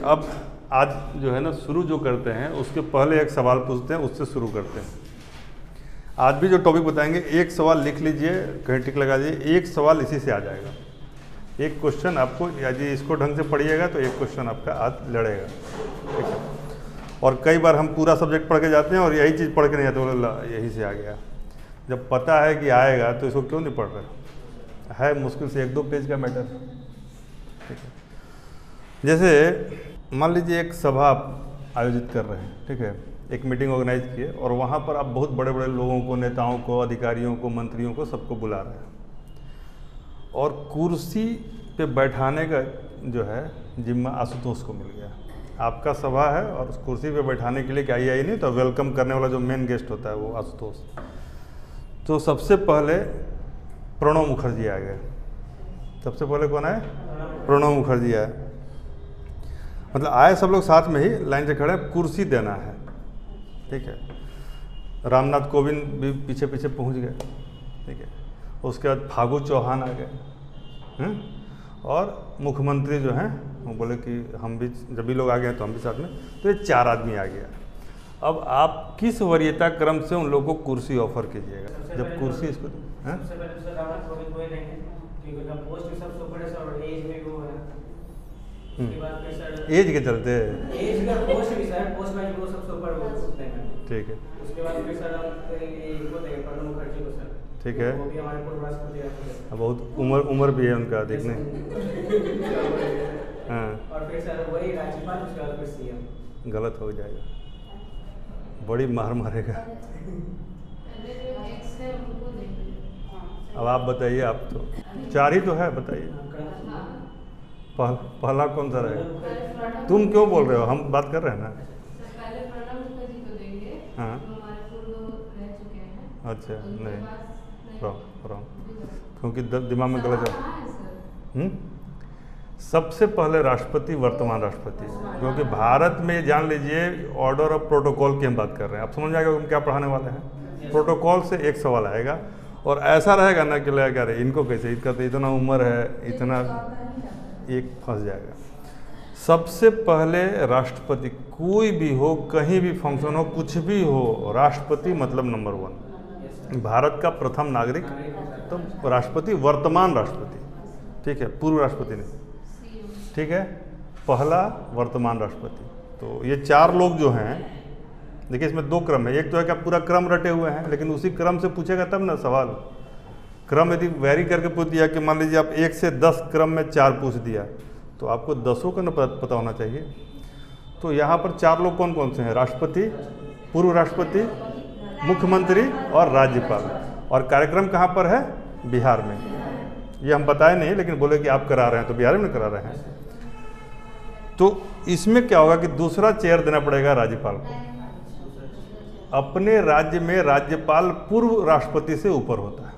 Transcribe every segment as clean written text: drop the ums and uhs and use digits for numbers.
अब आज जो है ना शुरू जो करते हैं उसके पहले एक सवाल पूछते हैं, उससे शुरू करते हैं। आज भी जो टॉपिक बताएंगे एक सवाल लिख लीजिए, कहीं टिक लगा दीजिए, एक सवाल इसी से आ जाएगा। एक क्वेश्चन आपको, यदि इसको ढंग से पढ़िएगा तो एक क्वेश्चन आपका आज लड़ेगा, ठीक है। और कई बार हम पूरा सब्जेक्ट पढ़ के जाते हैं और यही चीज़ पढ़ के नहीं आते, बोले यही से आ गया। जब पता है कि आएगा तो इसको क्यों नहीं पढ़ रहे? है मुश्किल से 1-2 पेज का मैटर, ठीक है। जैसे मान लीजिए एक सभा आप आयोजित कर रहे हैं, ठीक है, एक मीटिंग ऑर्गेनाइज किए और वहाँ पर आप बहुत बड़े बड़े लोगों को, नेताओं को, अधिकारियों को, मंत्रियों को, सबको बुला रहे हैं और कुर्सी पे बैठाने का जो है जिम्मा आशुतोष को मिल गया। आपका सभा है और उस कुर्सी पे बैठाने के लिए क्या आई नहीं, तो वेलकम करने वाला जो मेन गेस्ट होता है वो आशुतोष। तो सबसे पहले प्रणव मुखर्जी आ गए। सबसे पहले कौन आए? प्रणव मुखर्जी आए। मतलब आए सब लोग साथ में ही लाइन से खड़े, कुर्सी देना है, ठीक है। रामनाथ कोविंद भी पीछे पीछे पहुंच गए, ठीक है। उसके बाद फागू चौहान आ गए, और मुख्यमंत्री जो हैं वो बोले कि हम भी, जब भी लोग आ गए तो हम भी साथ में। तो ये 4 आदमी आ गया। अब आप किस वरीयता क्रम से उन लोगों को कुर्सी ऑफर कीजिएगा? जब कुर्सी इसको एज के चलते, ठीक है, ठीक है। बहुत उम्र भी है उनका देखने। हाँ, और फिर सर वही राज्यपाल, उसके बाद फिर सीएम। गलत हो जाएगा, बड़ी मार मारेगा। अब आप बताइए, आप तो 4 ही तो है, बताइए पहला कौन सा रहेगा? तुम क्यों बोल रहे हो? हम बात कर रहे हैं ना। हाँ, अच्छा, नहीं, रॉन्ग, क्योंकि दिमाग में गलत है। सबसे पहले राष्ट्रपति, वर्तमान राष्ट्रपति, क्योंकि भारत में जान लीजिए ऑर्डर ऑफ प्रोटोकॉल की हम बात कर रहे हैं। आप समझ जाएगा हम क्या पढ़ाने वाले हैं। प्रोटोकॉल से एक सवाल आएगा और ऐसा रहेगा ना कि लगेगा अरे इनको कैसे, इनका तो इतना उम्र है, इतना, एक फंस जाएगा। सबसे पहले राष्ट्रपति, कोई भी हो, कहीं भी फंक्शन हो, कुछ भी हो, राष्ट्रपति मतलब नंबर 1, भारत का प्रथम नागरिक तो राष्ट्रपति, वर्तमान राष्ट्रपति, ठीक है, पूर्व राष्ट्रपति नहीं, ठीक है, पहला वर्तमान राष्ट्रपति। तो ये 4 लोग जो हैं, देखिए इसमें 2 क्रम है। एक तो है कि आप पूरा क्रम रटे हुए हैं, लेकिन उसी क्रम से पूछेगा तब ना सवाल। क्रम यदि वेरी करके पूछ दिया कि मान लीजिए आप 1 से 10 क्रम में 4 पूछ दिया, तो आपको 10 का ना पता होना चाहिए। तो यहाँ पर 4 लोग कौन कौन से हैं? राष्ट्रपति, पूर्व राष्ट्रपति, मुख्यमंत्री और राज्यपाल। और कार्यक्रम कहाँ पर है? बिहार में। ये हम बताए नहीं, लेकिन बोले कि आप करा रहे हैं तो बिहार में करा रहे हैं। तो इसमें क्या होगा कि दूसरा चेयर देना पड़ेगा राज्यपाल को। अपने राज्य में राज्यपाल पूर्व राष्ट्रपति से ऊपर होता है।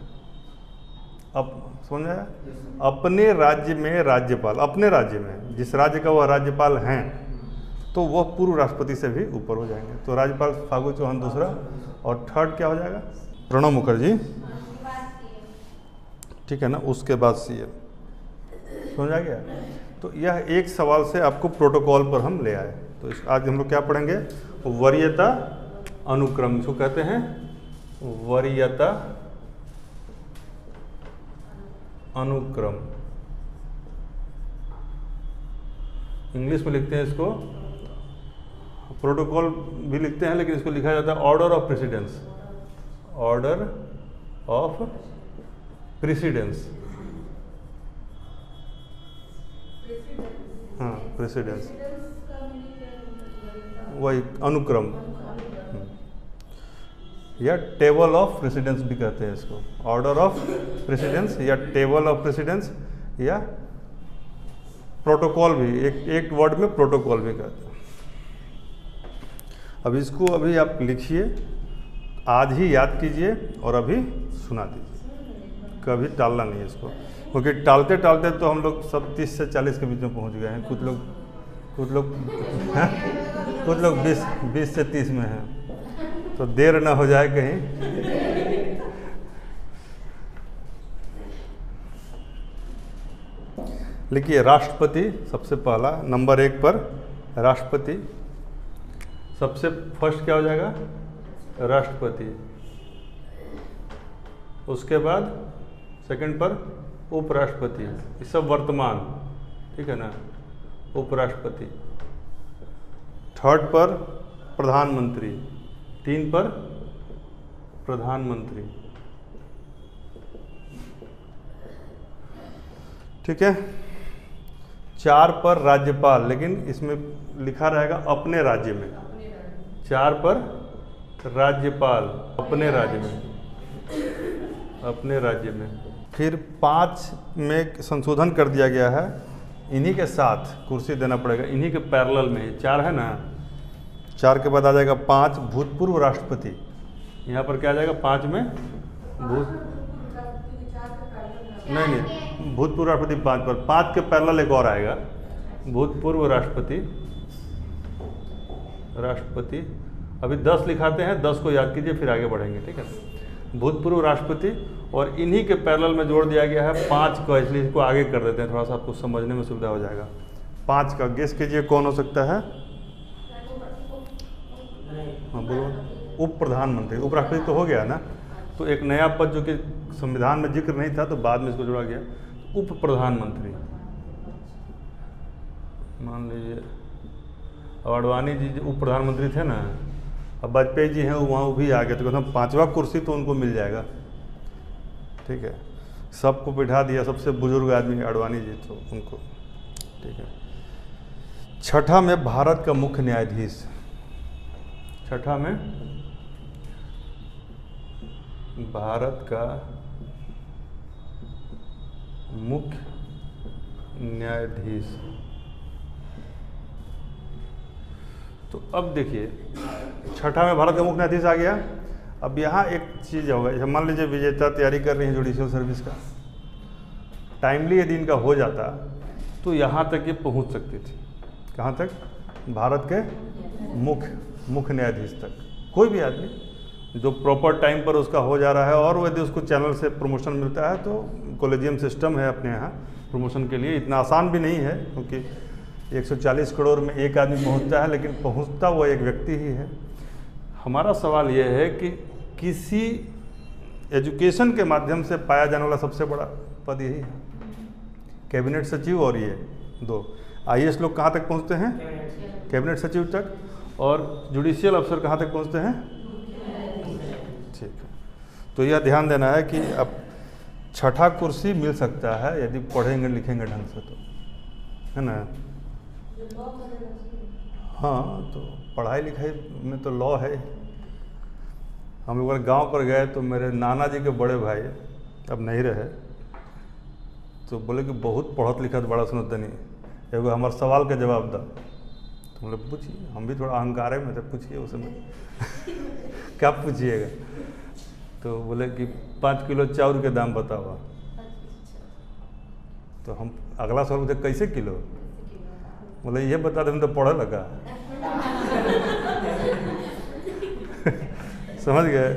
अब समझ आया? अपने राज्य में राज्यपाल, अपने राज्य में जिस राज्य का वह राज्यपाल हैं, तो वह पूर्व राष्ट्रपति से भी ऊपर हो जाएंगे। तो राज्यपाल फागू चौहान दूसरा, और थर्ड क्या हो जाएगा? प्रणव मुखर्जी, ठीक है ना। उसके बाद सीएम। समझ आ गया? तो यह एक सवाल से आपको प्रोटोकॉल पर हम ले आए। तो आज हम लोग क्या पढ़ेंगे? वरीयता अनुक्रम, इसको कहते हैं वरीयता अनुक्रम। इंग्लिश में लिखते हैं इसको, प्रोटोकॉल भी लिखते हैं, लेकिन इसको लिखा जाता है order of precedence. Order of precedence, हाँ, प्रेसिडेंस, वही अनुक्रम, या टेबल ऑफ प्रेसिडेंस भी कहते हैं इसको। ऑर्डर ऑफ प्रेसिडेंस या टेबल ऑफ प्रेसिडेंस या प्रोटोकॉल भी, एक वर्ड में प्रोटोकॉल भी कहते हैं। अब इसको अभी आप लिखिए, आज ही याद कीजिए और अभी सुना दीजिए, कभी टालना नहीं है इसको, क्योंकि टालते टालते तो हम लोग सब 30 से 40 के बीच में पहुंच गए हैं। कुछ लोग कुछ लोग 20 से 30 में हैं, तो देर ना हो जाए कहीं। लिखिए, राष्ट्रपति सबसे पहला नंबर 1 पर राष्ट्रपति, सबसे फर्स्ट क्या हो जाएगा, राष्ट्रपति, उसके बाद सेकंड पर उपराष्ट्रपति, ये सब वर्तमान, ठीक है ना, उपराष्ट्रपति, थर्ड पर प्रधानमंत्री, 3 पर प्रधानमंत्री, ठीक है, 4 पर राज्यपाल, लेकिन इसमें लिखा रहेगा अपने राज्य में, 4 पर राज्यपाल अपने राज्य में, अपने राज्य में। फिर 5 में संशोधन कर दिया गया है, इन्हीं के साथ कुर्सी देना पड़ेगा, इन्हीं के पैरेलल में, 4 है ना, 4 के बाद आ जाएगा 5 भूतपूर्व राष्ट्रपति, यहाँ पर क्या आ जाएगा 5 में नहीं भूतपूर्व राष्ट्रपति 5 पर, 5 के पैरेलल एक और आएगा भूतपूर्व राष्ट्रपति, राष्ट्रपति, अभी 10 लिखाते हैं, 10 को याद कीजिए फिर आगे बढ़ेंगे, ठीक है। भूतपूर्व राष्ट्रपति और इन्हीं के पैरेलल में जोड़ दिया गया है 5 का, इसलिए इसको आगे कर देते हैं, थोड़ा सा आपको समझने में सुविधा हो जाएगा। 5 का गेस कीजिए कौन हो सकता है, हाँ बोलो, उप प्रधानमंत्री, उपराष्ट्रपति तो हो गया ना, तो एक नया पद जो कि संविधान में जिक्र नहीं था तो बाद में इसको जोड़ा गया, उप प्रधानमंत्री। मान लीजिए अब अडवाणी जी उप प्रधानमंत्री थे ना, अब वाजपेयी जी हैं वहाँ वो भी आ गए, तो कहते 5वां कुर्सी तो उनको मिल जाएगा, ठीक है। सबको बिठा दिया, सबसे बुजुर्ग आदमी अडवाणी जी, तो उनको, ठीक है। 6ठा में भारत का मुख्य न्यायाधीश, 6ठा में भारत का मुख्य न्यायाधीश। तो अब देखिए 6ठा में भारत का मुख्य न्यायाधीश आ गया। अब यहाँ एक चीज़ होगा, जैसे मान लीजिए विजेता तैयारी कर रही है जुडिशियल सर्विस का, टाइमली यदि इनका हो जाता तो यहाँ तक ये पहुँच सकती थी, कहाँ तक, भारत के मुख्य न्यायाधीश तक। कोई भी आदमी जो प्रॉपर टाइम पर उसका हो जा रहा है और यदि उसको चैनल से प्रमोशन मिलता है, तो कॉलेजियम सिस्टम है अपने यहाँ प्रमोशन के लिए, इतना आसान भी नहीं है क्योंकि 140 करोड़ में एक आदमी पहुँचता है, लेकिन पहुँचता वो एक व्यक्ति ही है। हमारा सवाल ये है कि किसी एजुकेशन के माध्यम से पाया जाने वाला सबसे बड़ा पद यही है, कैबिनेट सचिव, और ये 2 IAS लोग कहाँ तक पहुँचते हैं, कैबिनेट सचिव तक, और जुडिशियल अफसर कहाँ तक पहुँचते हैं, ठीक है। तो यह ध्यान देना है कि अब 6ठा कुर्सी मिल सकता है यदि पढ़ेंगे लिखेंगे ढंग से, तो है ना। हाँ, तो पढ़ाई लिखाई में तो लॉ है। हम एक बार गाँव पर गए तो मेरे नाना जी के बड़े भाई अब नहीं रहे, तो बोले कि बहुत पढ़त लिखत बड़ा सुनत नहीं, एगो हमारे सवाल का जवाब दा। तो बोले पूछिए, हम भी थोड़ा अहंकार में थे, पूछिए उस समय क्या पूछिएगा, तो बोले कि 5 किलो चाउर के दाम बताओ। तो हम अगला सवाल पूछे कैसे किलो, बोले ये बता दें तो पढ़े लगा समझ गए।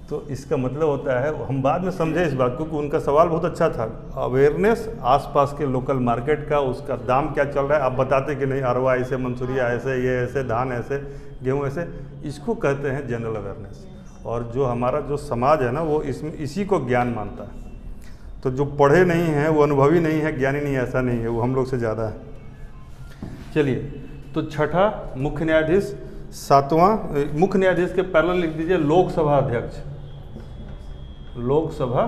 तो इसका मतलब होता है, हम बाद में समझे इस बात को कि उनका सवाल बहुत अच्छा था, अवेयरनेस आसपास के लोकल मार्केट का, उसका दाम क्या चल रहा है, आप बताते कि नहीं अरवा ऐसे, मंसूरिया ऐसे, ये ऐसे, धान ऐसे, गेहूँ ऐसे, इसको कहते हैं जनरल अवेयरनेस। और जो हमारा जो समाज है ना, वो इसमें इसी को ज्ञान मानता है। तो जो पढ़े नहीं हैं, वो अनुभवी नहीं है, ज्ञानी नहीं, ऐसा नहीं है, वो हम लोग से ज़्यादा है। चलिए, तो 6ठा मुख्य न्यायाधीश, 7वां मुख्य न्यायाधीश के पैरेलल लिख दीजिए लोकसभा अध्यक्ष, लोकसभा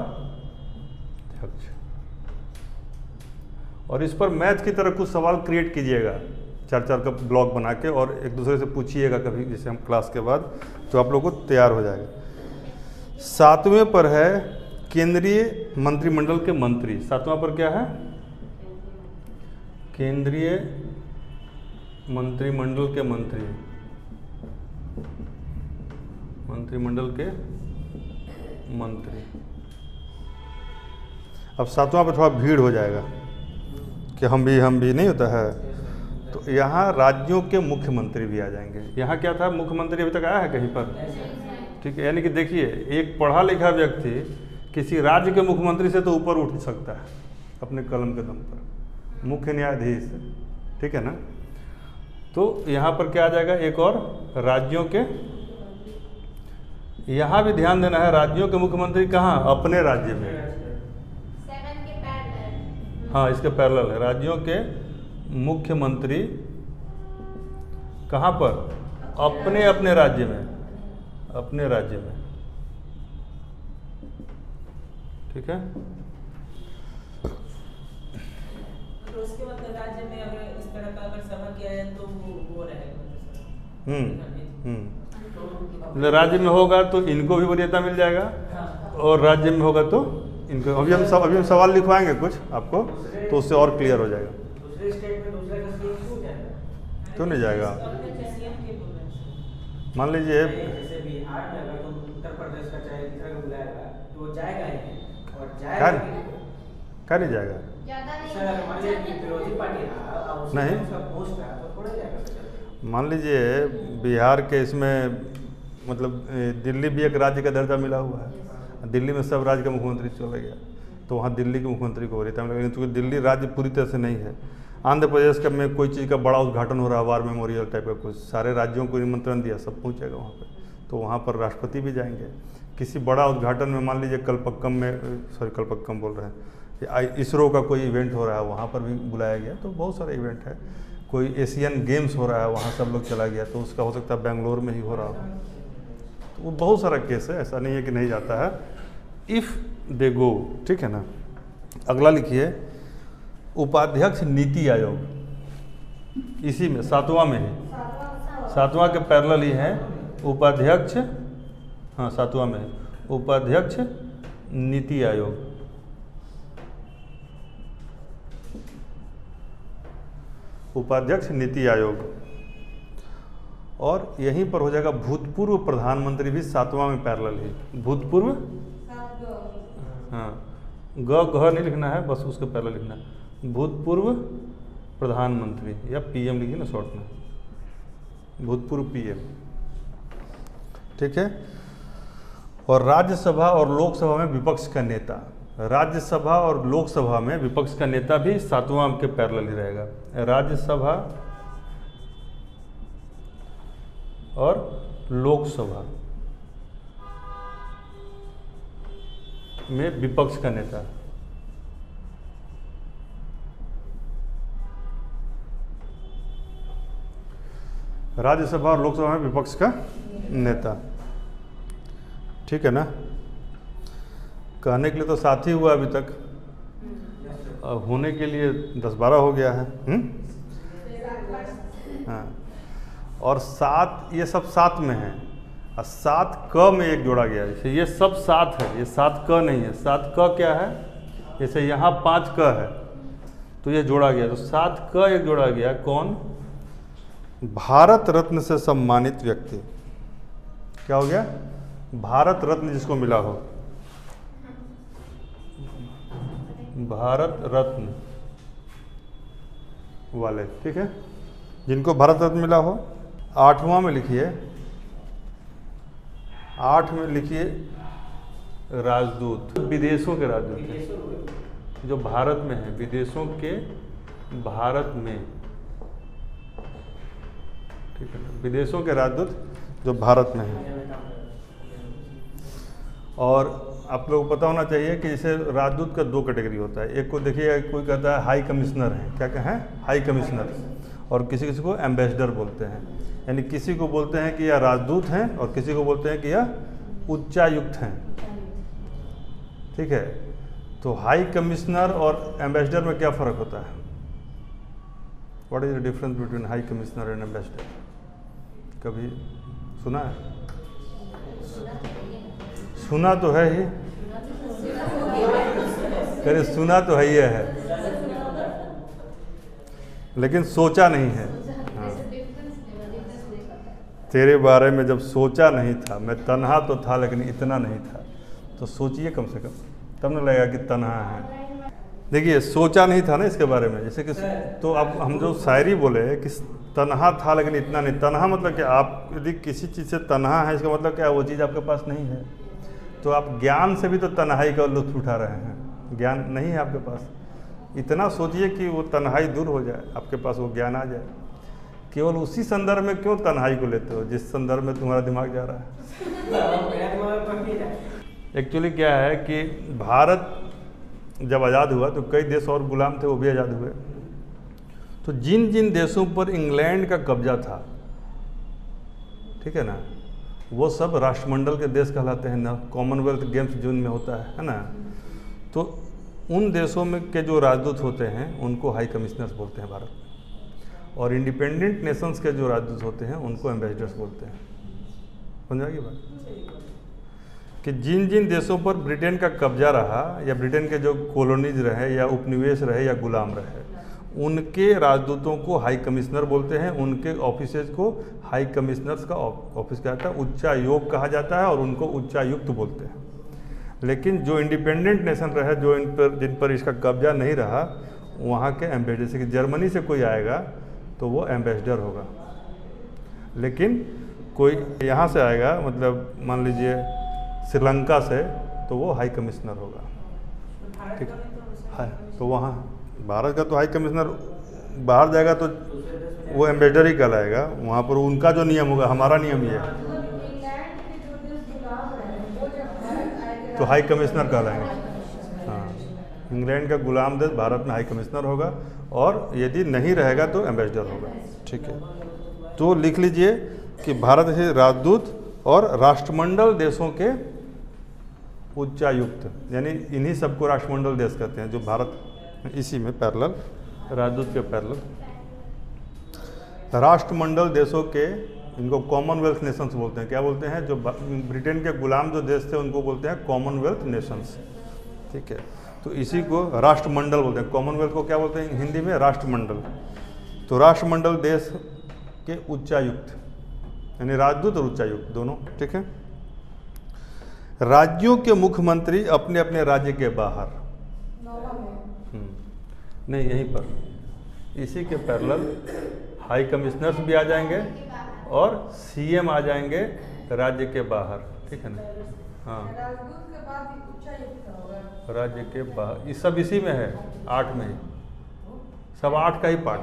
अध्यक्ष। और इस पर मैथ की तरह कुछ सवाल क्रिएट कीजिएगा, 4-4 का ब्लॉक बना के, और एक दूसरे से पूछिएगा कभी, जैसे हम क्लास के बाद, तो आप लोगों को तैयार हो जाएगा। 7वें पर है केंद्रीय मंत्रिमंडल के मंत्री। 7वां पर क्या है, केंद्रीय मंत्रिमंडल के मंत्री, मंत्रिमंडल के मंत्री। अब 7वां पर थोड़ा भीड़ हो जाएगा कि हम भी नहीं होता है, तो यहाँ राज्यों के मुख्यमंत्री भी आ जाएंगे। यहाँ क्या था, मुख्यमंत्री अभी तक आया है कहीं पर, ठीक है। यानी कि देखिए, एक पढ़ा लिखा व्यक्ति किसी राज्य के मुख्यमंत्री से तो ऊपर उठ सकता है अपने कलम के दम पर, मुख्य न्यायाधीश, ठीक है ना। तो यहाँ पर क्या आ जाएगा, एक और राज्यों के, यहाँ भी ध्यान देना है, राज्यों के मुख्यमंत्री कहाँ, अपने राज्य में। 7 के पैरेलल। हाँ, इसके पैरेलल है, राज्यों के मुख्यमंत्री कहाँ पर, अपने अपने राज्य में, अपने राज्य में। ठीक है। तो उसके मतलब राज्य में अगर इस तरह का अगर सभा किया जाए तो वो रहेगा। राज्य में होगा तो इनको भी वरीयता मिल जाएगा, और राज्य में होगा तो इनको। अभी हम सवाल लिखवाएंगे कुछ आपको, तो उससे और क्लियर हो जाएगा। दूसरे स्टेट में दूसरे का सीएम क्यों जाएगा? क्यों नहीं जाएगा? सीएम के बोल रहे हैं। मान लीजिए जैसे बिहार में अगर तुम उत्तर प्रदेश का चाहे किसी को बुलाएगा तो वो जाएगा ही, और क्या जाएगा नहीं जाएगा? ज्यादा नहीं सर मान लीजिए कि विरोधी पार्टी नहीं। उसका पोस्ट है तो थोड़ा जाएगा। मान लीजिए बिहार के इसमें मतलब दिल्ली भी एक राज्य का दर्जा मिला हुआ है, दिल्ली में सब राज्य का मुख्यमंत्री चला गया, तो वहाँ दिल्ली के मुख्यमंत्री को वरीयता मिलेगी, क्योंकि दिल्ली राज्य पूरी तरह से नहीं है। आंध्र प्रदेश का में कोई चीज़ का बड़ा उद्घाटन हो रहा है, वार मेमोरियल टाइप का कुछ, सारे राज्यों को निमंत्रण दिया, सब पहुँचेगा वहाँ पे, तो वहाँ पर राष्ट्रपति भी जाएंगे। किसी बड़ा उद्घाटन में मान लीजिए कलपक्कम में, कलपक्कम बोल रहे हैं, इसरो का कोई इवेंट हो रहा है, वहाँ पर भी बुलाया गया। तो बहुत सारे इवेंट है, कोई एशियन गेम्स हो रहा है, वहाँ सब लोग चला गया, तो उसका हो सकता है बेंगलोर में ही हो रहा हो। तो वो बहुत सारा केस है, ऐसा नहीं है कि नहीं जाता है, इफ़ दे गो। ठीक है ना। अगला लिखिए, उपाध्यक्ष नीति आयोग, इसी में 7वां में है, 7वां के पैरेलल ही है उपाध्यक्ष। हाँ, 7वां में है उपाध्यक्ष नीति आयोग। उपाध्यक्ष नीति आयोग, और यहीं पर हो जाएगा भूतपूर्व प्रधानमंत्री भी 7वां में पैरेलल ही, भूतपूर्व। हाँ, घ नहीं लिखना है, बस उसके पैरेलल लिखना है, भूतपूर्व प्रधानमंत्री, या पीएम लिखिए ना शॉर्ट में, भूतपूर्व पीएम। ठीक है। और राज्यसभा और लोकसभा में विपक्ष का नेता, राज्यसभा और लोकसभा में विपक्ष का नेता भी 7वां के पैरेलल ही रहेगा, राज्यसभा और लोकसभा में विपक्ष का नेता। राज्यसभा और लोकसभा में विपक्ष का नेता। ठीक है ना। कहने के लिए तो 7 ही हुआ अभी तक, होने के लिए 10-12 हो गया है। हाँ, और 7 ये सब 7 में है, और 7 क में एक जोड़ा गया है। जैसे ये सब 7 है, ये 7 क नहीं है, 7 क क्या है, जैसे यहाँ 5 क है तो ये जोड़ा गया, तो 7 क एक जोड़ा गया। कौन? भारत रत्न से सम्मानित व्यक्ति। क्या हो गया? भारत रत्न जिसको मिला हो, भारत रत्न वाले। ठीक है, जिनको भारत रत्न मिला हो। 8वां में लिखिए, 8 में लिखिए राजदूत, विदेशों के राजदूत जो भारत में है, विदेशों के भारत में। ठीक है, विदेशों के राजदूत जो भारत में है। और आप लोगों को पता होना चाहिए कि जैसे राजदूत का 2 कैटेगरी होता है, एक को देखिए, कोई कहता है हाई कमिश्नर है, क्या क्या है, हाई कमिश्नर, और किसी किसी को एम्बेसडर बोलते हैं, यानी किसी को बोलते हैं कि यह राजदूत हैं और किसी को बोलते हैं कि यह उच्चायुक्त हैं। ठीक है, तो हाई कमिश्नर और एम्बेसडर में क्या फ़र्क होता है? What is the difference between high commissioner and ambassador? कभी सुना है? सुना तो है ही, अरे सुना तो है ही है, लेकिन सोचा नहीं है। हाँ। तेरे बारे में जब सोचा नहीं था, मैं तन्हा तो था लेकिन इतना नहीं था, तो सोचिए कम से कम, तब न लगेगा कि तन्हा है। देखिए, सोचा नहीं था ना इसके बारे में, जैसे कि तो अब हम जो शायरी बोले कि तन्हा था लेकिन इतना नहीं, तन्हा मतलब कि आप यदि किसी चीज़ से तन्हा है, इसका मतलब क्या, वो चीज़ आपके पास नहीं है। तो आप ज्ञान से भी तो तन्हाई का लुत्फ उठा रहे हैं, ज्ञान नहीं है आपके पास। इतना सोचिए कि वो तन्हाई दूर हो जाए, आपके पास वो ज्ञान आ जाए। केवल उसी संदर्भ में क्यों तन्हाई को लेते हो जिस संदर्भ में तुम्हारा दिमाग जा रहा है। एक्चुअली क्या है कि भारत जब आज़ाद हुआ तो कई देश और गुलाम थे, वो भी आज़ाद हुए। तो जिन जिन देशों पर इंग्लैंड का कब्जा था, ठीक है ना, वो सब राष्ट्रमंडल के देश कहलाते हैं ना। कॉमनवेल्थ गेम्स जून में होता है ना। तो उन देशों में के जो राजदूत होते हैं उनको हाई कमिश्नर्स बोलते हैं भारत में, और इंडिपेंडेंट नेशंस के जो राजदूत होते हैं उनको एम्बेसडर्स बोलते हैं। समझ आएगी बात कि जिन जिन देशों पर ब्रिटेन का कब्जा रहा या ब्रिटेन के जो कॉलोनीज रहे या उपनिवेश रहे या गुलाम रहे, उनके राजदूतों को हाई कमिश्नर बोलते हैं। उनके ऑफिसेज को हाई कमिश्नर्स का ऑफिस कहता है, उच्चायोग कहा जाता है, और उनको उच्चायुक्त बोलते हैं। लेकिन जो इंडिपेंडेंट नेशन रहे, जो जिन पर इसका कब्जा नहीं रहा, वहाँ के एम्बेसडर, जैसे कि जर्मनी से कोई आएगा तो वो एम्बेसडर होगा। लेकिन कोई यहाँ से आएगा, मतलब मान लीजिए श्रीलंका से, तो वो हाई कमिश्नर होगा। ठीक है, तो वहाँ भारत का तो हाई कमिश्नर बाहर जाएगा तो वो एम्बेसडर ही कहलाएगा। वहाँ पर उनका जो नियम होगा, हमारा नियम ये है, तो हाई कमिश्नर कहलाएंगे। हाँ, इंग्लैंड का गुलाम देश भारत में हाई कमिश्नर होगा, और यदि नहीं रहेगा तो एम्बेसडर होगा। ठीक है, तो लिख लीजिए कि भारत है राजदूत और राष्ट्रमंडल देशों के उच्चायुक्त, यानी इन्हीं सबको राष्ट्रमंडल देश कहते हैं, जो भारत इसी में पैरेलल, राजदूत के पैरेलल। राष्ट्रमंडल देशों के, इनको कॉमनवेल्थ नेशंस बोलते हैं। क्या बोलते हैं? जो ब्रिटेन के गुलाम जो देश थे उनको बोलते हैं कॉमनवेल्थ नेशंस। ठीक है, तो इसी को राष्ट्रमंडल बोलते हैं। कॉमनवेल्थ को क्या बोलते हैं हिंदी में? राष्ट्रमंडल। तो राष्ट्रमंडल देश के उच्चायुक्त, यानी राजदूत और उच्चायुक्त दोनों। ठीक है, राज्यों के मुख्यमंत्री अपने अपने राज्य के बाहर, नहीं यहीं पर, इसी के पैरेलल हाई कमिश्नर्स भी आ जाएंगे और सीएम आ जाएंगे राज्य के बाहर। ठीक है ना? हाँ, राज्य के बाहर, ये सब इसी में है, 8 में ही, सब 8 का ही पार्ट।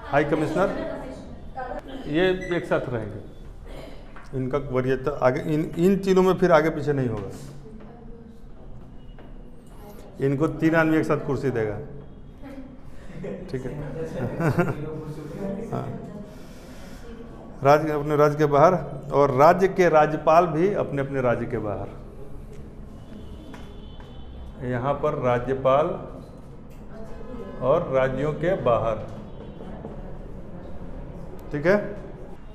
हाई कमिश्नर ये एक साथ रहेंगे, इनका वरीयता आगे, इन तीनों में फिर आगे पीछे नहीं होगा। इनको 3 आदमी एक साथ कुर्सी देगा। ठीक है। हाँ, राज्य अपने राज्य के बाहर, और राज्य के राज्यपाल भी अपने अपने राज्य के बाहर। यहाँ पर राज्यपाल और राज्यों के बाहर। ठीक है,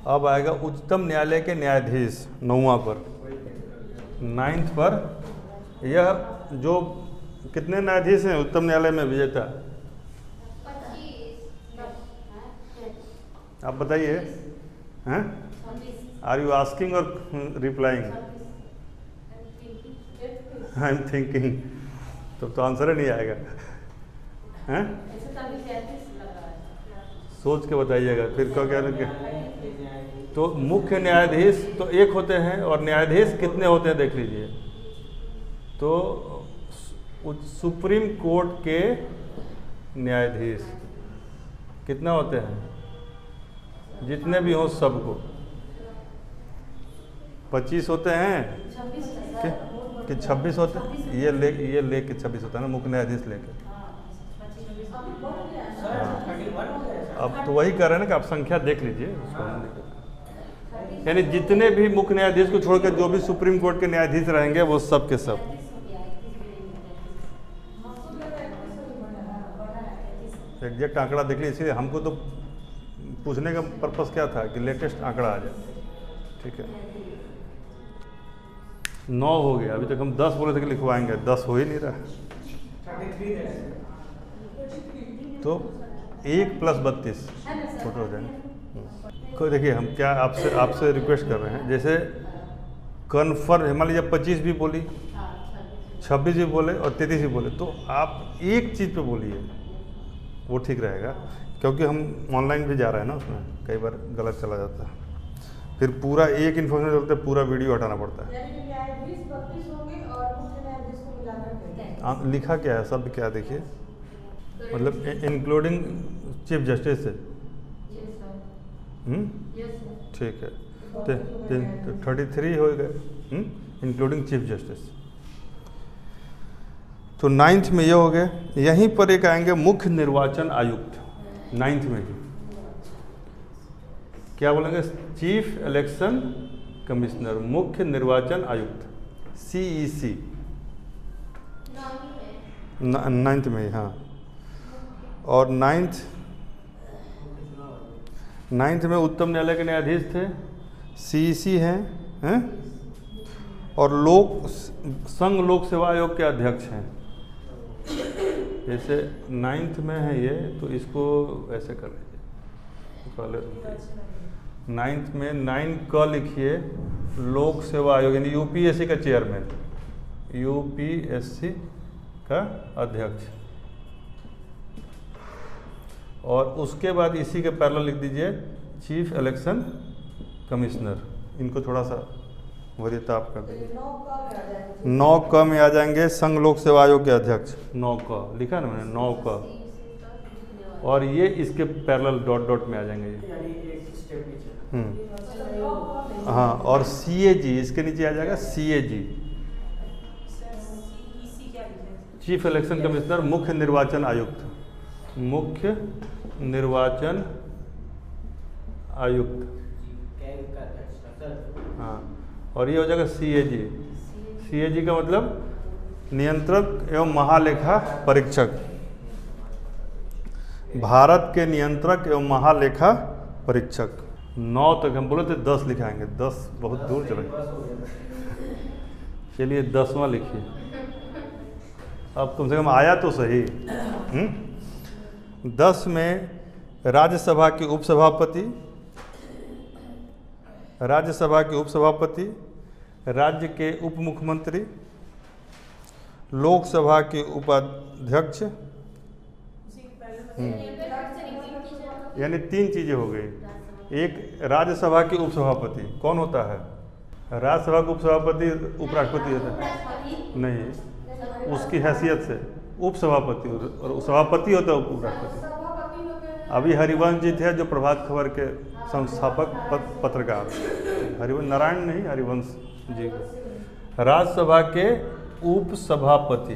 अब आएगा उच्चतम न्यायालय के न्यायाधीश 9वां पर। 9th पर यह जो कितने न्यायाधीश हैं उच्चतम न्यायालय में विजेता? 25। आप बताइए, हैं? आर यू आस्किंग और रिप्लाइंग? I am thinking. तो आंसर ही नहीं आएगा। हैं? सोच के बताइएगा, फिर क्या कह रहे हैं? तो मुख्य न्यायाधीश तो एक होते हैं, और न्यायाधीश कितने होते हैं देख लीजिए। तो सुप्रीम कोर्ट के न्यायाधीश कितना होते हैं? जितने भी हों सबको 25 होते हैं कि 26 होते हैं? ये ले के 26 होता है ना, मुख्य न्यायाधीश लेके। अब तो वही कर रहे हैं ना कि आप संख्या देख लीजिए उसको, यानी जितने भी मुख्य न्यायाधीश को छोड़कर जो भी सुप्रीम कोर्ट के न्यायाधीश रहेंगे वो सब के सब। एग्जैक्ट आंकड़ा देख लीजिए, इसलिए हमको तो पूछने का पर्पस क्या था कि लेटेस्ट आंकड़ा आ जाए। ठीक है, 9 हो गया, अभी तक हम 10 बोले थे कि लिखवाएंगे, 10 हो ही नहीं रहा। तो 1 + 32 टोटल हो जाएंगे। कोई देखिए, हम क्या आपसे रिक्वेस्ट कर रहे हैं, जैसे कन्फर्म मान लीजिए 25 भी बोली, 26 भी बोले और 33 भी बोले, तो आप एक चीज़ पे बोलिए, वो ठीक रहेगा, क्योंकि हम ऑनलाइन भी जा रहे हैं ना, उसमें कई बार गलत चला जाता है, फिर पूरा एक इन्फॉर्मेशन चलते पूरा वीडियो हटाना पड़ता है। लिखा क्या है, शब्द क्या देखिए, मतलब इंक्लूडिंग चीफ जस्टिस से यस सर। ठीक है, तो 33 हो गए, इंक्लूडिंग चीफ जस्टिस। तो 9th में ये हो गए। यहीं पर एक आएंगे मुख्य निर्वाचन आयुक्त, 9th में ही क्या बोलेंगे, चीफ इलेक्शन कमिश्नर, मुख्य निर्वाचन आयुक्त, CEC, 9th में ही, हाँ। और 9th में उच्चतम न्यायालय के न्यायाधीश थे, CEC हैं, और संघ लोक सेवा आयोग के अध्यक्ष हैं। जैसे 9th में है ये, तो इसको ऐसे कर लीजिए, 9th में 9 क लिखिए, लोक सेवा आयोग यानी UPSC का चेयरमैन, UPSC का अध्यक्ष। और उसके बाद इसी के पैरेलल लिख दीजिए चीफ इलेक्शन कमिश्नर। इनको थोड़ा सा वरीयता आप कर दीजिए। 9 क में आ जाएंगे संघ लोक सेवा आयोग के अध्यक्ष, 9 क लिखा ना मैंने, 9 क। और ये इसके पैरेलल डॉट डॉट में आ जाएंगे ये। हाँ, और CAG इसके नीचे आ जाएगा, CAG, चीफ इलेक्शन कमिश्नर, मुख्य निर्वाचन आयुक्त, मुख्य निर्वाचन आयुक्त। हाँ, और ये हो जाएगा CAG। CAG का मतलब नियंत्रक एवं महालेखा परीक्षक, भारत के नियंत्रक एवं महालेखा परीक्षक। 9 तक हम बोले थे 10 लिखाएंगे, 10 बहुत दूर चले। चलिए 10वां लिखिए, अब कम से कम आया तो सही। 10 में राज्यसभा के उपसभापति, राज्यसभा के उपसभापति, राज्य के उप मुख्यमंत्री, लोकसभा के उपाध्यक्ष, यानी 3 चीज़ें हो गई। एक राज्यसभा के उपसभापति कौन होता है, राज्यसभा के उपसभापति उपराष्ट्रपति होता है, नहीं, उसकी हैसियत से उपसभापति, और सभापति होता है उपराष्ट्रपति। अभी हरिवंश जी थे जो प्रभात खबर के संस्थापक पत्रकार, हरिवंश, नारायण नहीं, हरिवंश जी। राज्यसभा के उपसभापति,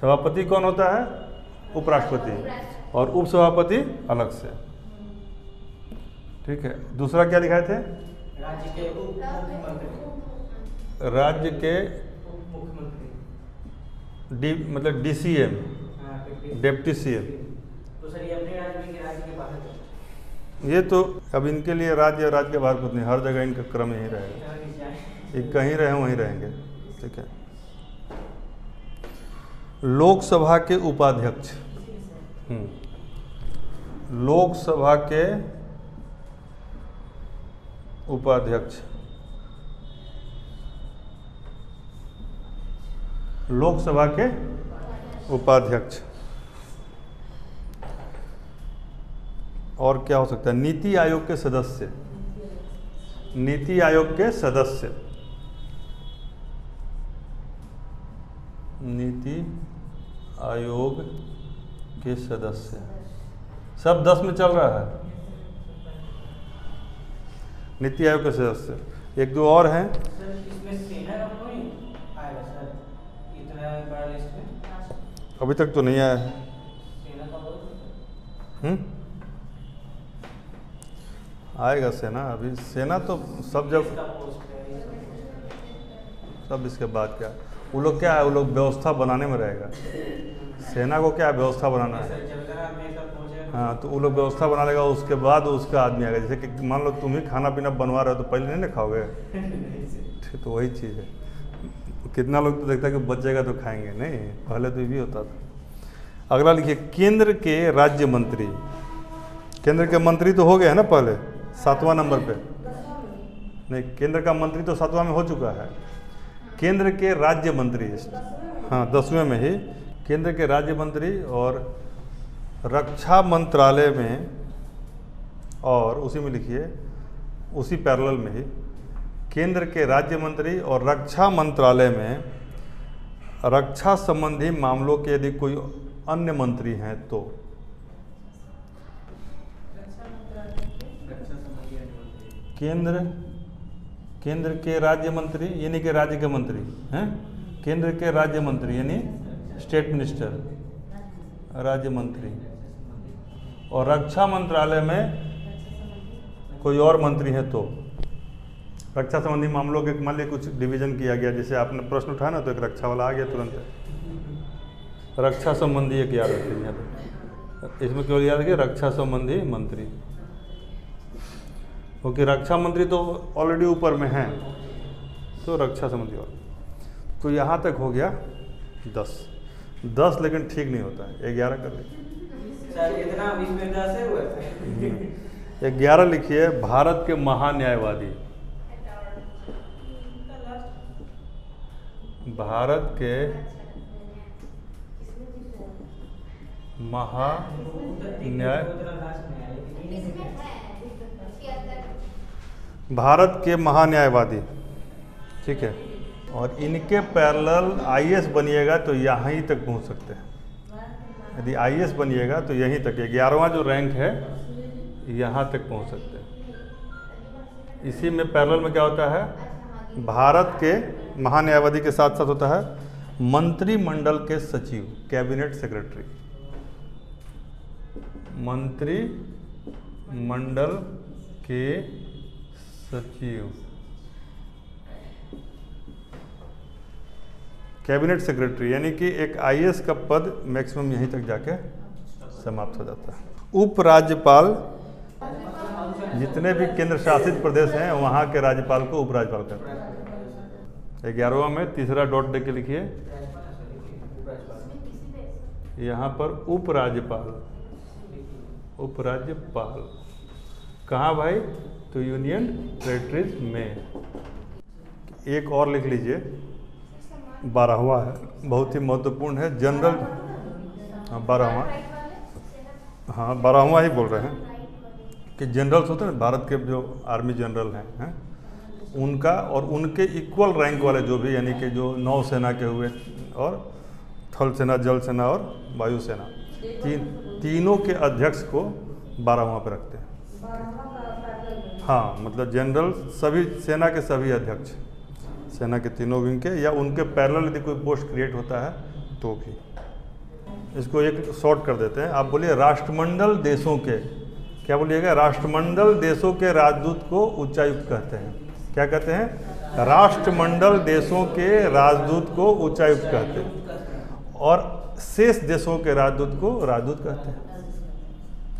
सभापति कौन होता है, उपराष्ट्रपति, और उपसभापति अलग से। ठीक है, दूसरा क्या लिखाए थे, राज्य के उप मुख्यमंत्री, राज्य के उप मुख्यमंत्री, मतलब DCM, डिप्टी CM। तो सर ये अपने राज्य में, राज्य के बाहर है? ये तो अब इनके लिए राज्य के बाहर कुछ नहीं, हर जगह इनका क्रम यही रहेगा, ये कहीं रहे वहीं रहेंगे। ठीक है, लोकसभा के उपाध्यक्ष, लोकसभा के उपाध्यक्ष, लोकसभा के उपाध्यक्ष। और क्या हो सकता है, नीति आयोग के सदस्य, नीति आयोग के सदस्य, नीति आयोग के सदस्य, सब 10 में चल रहा है। नीति आयोग के सदस्य, 1-2 और हैं। सर इसमें सेना का कोई आएगा सर, इतना बड़ा लिस्ट में? अभी तक तो नहीं आया है। सेना का बोल आएगा सेना, अभी सेना तो सब जब, सब इसके बाद क्या, वो लोग क्या है, वो लोग व्यवस्था बनाने में रहेगा। सेना को क्या व्यवस्था बनाना है, हाँ, तो वो लोग व्यवस्था बना लेगा, उसके बाद उसका आदमी आएगा। जैसे कि मान लो तुम ही खाना पीना बनवा रहे हो तो पहले नहीं ना खाओगे, तो वही चीज़ है। कितना लोग तो देखता है कि बचेगा तो खाएंगे, नहीं, पहले तो ये भी होता था। अगला लिखिए, केंद्र के राज्य मंत्री, केंद्र के मंत्री तो हो गए हैं ना पहले, 7वां नंबर पे, नहीं, केंद्र का मंत्री तो 7वां में हो चुका है। केंद्र के राज्य मंत्री, हाँ 10वें में ही, केंद्र के राज्य मंत्री और रक्षा मंत्रालय में, और उसी में लिखिए, उसी पैरेलल में ही, केंद्र के राज्य मंत्री और रक्षा मंत्रालय में रक्षा संबंधी मामलों के यदि कोई अन्य मंत्री हैं तो, केंद्र के राज्य मंत्री यानी कि राज्य के मंत्री हैं, केंद्र के राज्य मंत्री यानी स्टेट मिनिस्टर, राज्य मंत्री। और रक्षा मंत्रालय में कोई और मंत्री है तो रक्षा संबंधी मामलों के मान लीजिए कुछ डिवीजन किया गया, जैसे आपने प्रश्न उठाया ना तो एक रक्षा वाला आ गया तुरंत, रक्षा संबंधी एक याद रखिए यहाँ पे, इसमें केवल याद रखिए रक्षा संबंधी मंत्री, क्योंकि रक्षा मंत्री तो ऑलरेडी ऊपर में है, तो रक्षा संबंधी और। तो यहाँ तक हो गया 10, लेकिन ठीक नहीं होता है, 11 कर लीजिए सर। इतना 20 में 10 है हुआ 11 लिखिए। भारत के महान्यायवादी, भारत के महान्याय, भारत के महान्यायवादी, ठीक है। और इनके पैरेलल आईएएस बनिएगा तो यहीं तक पहुंच सकते हैं। यदि आईएएस बनिएगा तो यहीं तक, 11वां जो रैंक है यहाँ तक पहुंच सकते हैं। इसी में पैरेलल में क्या होता है, भारत के महान्यायवादी के साथ साथ होता है मंत्रिमंडल के सचिव, कैबिनेट सेक्रेटरी, मंत्रिमंडल के सचिव, कैबिनेट सेक्रेटरी, यानी कि एक आईएएस का पद मैक्सिमम यहीं तक जाके समाप्त हो जाता है। उपराज्यपाल, जितने भी केंद्र शासित प्रदेश हैं वहाँ के राज्यपाल को उपराज्यपाल कहते हैं। 11वां में तीसरा डॉट दे के लिखिए, यहाँ पर उपराज्यपाल, उपराज्यपाल कहाँ भाई, तो यूनियन टेरिटरीज में। एक और लिख लीजिए, 12वां है, बहुत ही महत्वपूर्ण है, जनरल, हाँ 12वां, हाँ 12वां ही बोल रहे हैं कि जनरल्स होते हैं भारत के जो आर्मी जनरल हैं उनका और उनके इक्वल रैंक वाले जो भी, यानी कि जो नौसेना के हुए और थल सेना, जल सेना और वायुसेना, तीनों के अध्यक्ष को 12वां पे रखते हैं। हाँ मतलब जनरल, सभी सेना के सभी अध्यक्ष, सेना के तीनों विंग के या उनके पैरेलल यदि कोई पोस्ट क्रिएट होता है तो भी। इसको एक शॉर्ट कर देते हैं, आप बोलिए राष्ट्रमंडल देशों के, क्या बोलिएगा, राष्ट्रमंडल देशों के राजदूत को उच्चायुक्त कहते हैं। क्या कहते हैं, राष्ट्रमंडल देशों के राजदूत को उच्चायुक्त कहते हैं और शेष देशों के राजदूत को राजदूत कहते हैं,